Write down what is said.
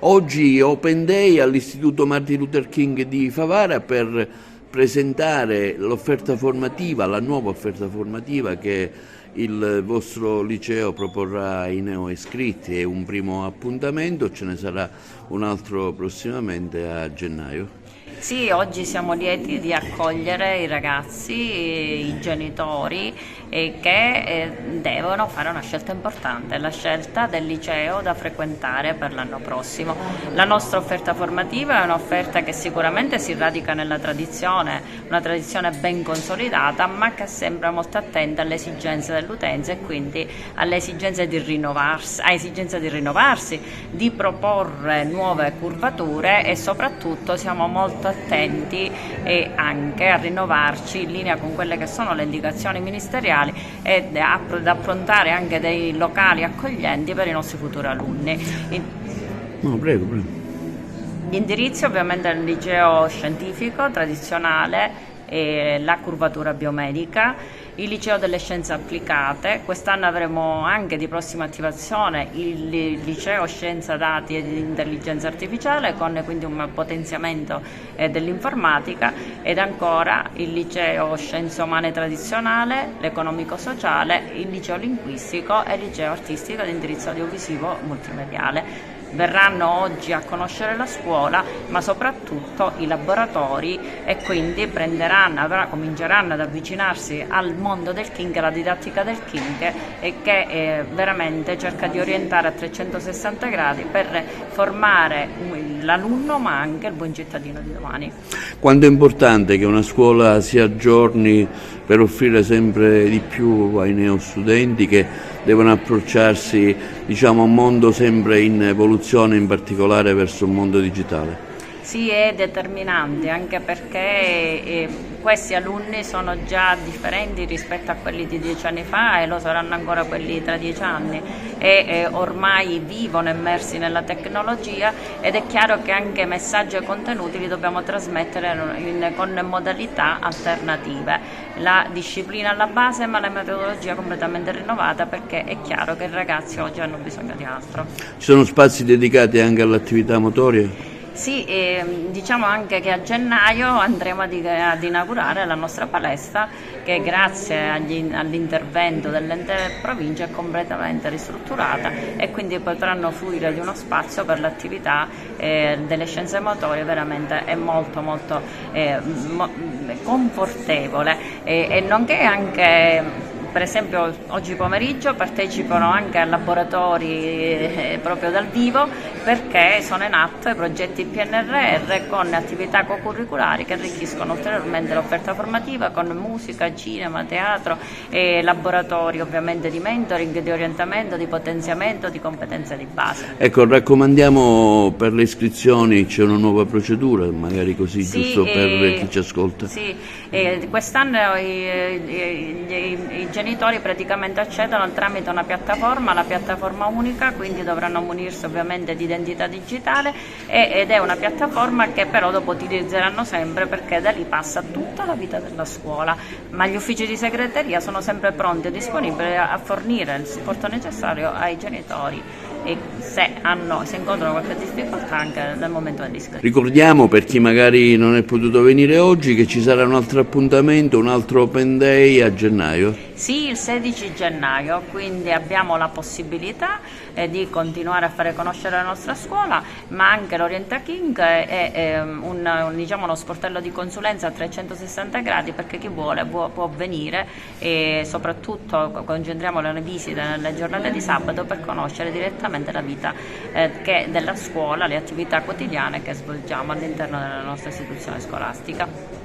Oggi Open Day all'Istituto Martin Luther King di Favara per presentare l'offerta formativa, la nuova offerta formativa che il vostro liceo proporrà ai neoiscritti. È un primo appuntamento, ce ne sarà un altro prossimamente a gennaio. Sì, oggi siamo lieti di accogliere i ragazzi, i genitori che devono fare una scelta importante, la scelta del liceo da frequentare per l'anno prossimo. La nostra offerta formativa è un'offerta che sicuramente si radica nella tradizione, una tradizione ben consolidata, ma che sembra molto attenta alle esigenze dell'utenza e quindi alle esigenze di rinnovarsi, di proporre nuove curvature e soprattutto siamo molto attenti anche a rinnovarci in linea con quelle che sono le indicazioni ministeriali ed ad approntare anche dei locali accoglienti per i nostri futuri alunni. No, prego. Gli indirizzi ovviamente del liceo scientifico tradizionale, la curvatura biomedica, il liceo delle scienze applicate. Quest'anno avremo anche di prossima attivazione il liceo scienza dati ed intelligenza artificiale con quindi un potenziamento dell'informatica, ed ancora il liceo scienze umane tradizionale, l'economico-sociale, il liceo linguistico e il liceo artistico ad indirizzo audiovisivo multimediale. Verranno oggi a conoscere la scuola, ma soprattutto i laboratori, e quindi cominceranno ad avvicinarsi al mondo del King, alla didattica del King, e che veramente cerca di orientare a 360 gradi per formare l'alunno ma anche il buon cittadino di domani. Quanto è importante che una scuola si aggiorni per offrire sempre di più ai neostudenti che devono approcciarsi, a un mondo sempre in evoluzione, in particolare verso un mondo digitale. Sì, è determinante, anche perché questi alunni sono già differenti rispetto a quelli di 10 anni fa e lo saranno ancora quelli tra 10 anni, e ormai vivono immersi nella tecnologia, ed è chiaro che anche messaggi e contenuti li dobbiamo trasmettere con modalità alternative. La disciplina alla base, ma la metodologia completamente rinnovata, perché è chiaro che i ragazzi oggi hanno bisogno di altro. Ci sono spazi dedicati anche all'attività motoria? Sì, diciamo anche che a gennaio andremo ad inaugurare la nostra palestra, che grazie all'intervento dell'ente provincia è completamente ristrutturata, e quindi potranno fruire di uno spazio per l'attività delle scienze motorie. Veramente è molto confortevole, e nonché anche. Per esempio oggi pomeriggio partecipano anche a laboratori proprio dal vivo, perché sono in atto i progetti PNRR con attività co-curriculari che arricchiscono ulteriormente l'offerta formativa con musica, cinema, teatro e laboratori ovviamente di mentoring, di orientamento, di potenziamento di competenze di base. Ecco, raccomandiamo per le iscrizioni, c'è una nuova procedura, magari così, sì, giusto per chi ci ascolta. Sì, quest'anno i genitori praticamente accedono tramite una piattaforma, la piattaforma unica, quindi dovranno munirsi ovviamente di identità digitale, ed è una piattaforma che però dopo utilizzeranno sempre, perché da lì passa tutta la vita della scuola, ma gli uffici di segreteria sono sempre pronti e disponibili a fornire il supporto necessario ai genitori, e se incontrano qualche difficoltà anche nel momento dell'iscrizione. Ricordiamo, per chi magari non è potuto venire oggi, che ci sarà un altro appuntamento, un altro Open Day a gennaio. Sì, il 16 gennaio, quindi abbiamo la possibilità di continuare a fare conoscere la nostra scuola, ma anche l'Orienta King è uno sportello di consulenza a 360 gradi, perché chi vuole può venire, e soprattutto concentriamo le visite nelle giornate di sabato per conoscere direttamente la vita della scuola, le attività quotidiane che svolgiamo all'interno della nostra istituzione scolastica.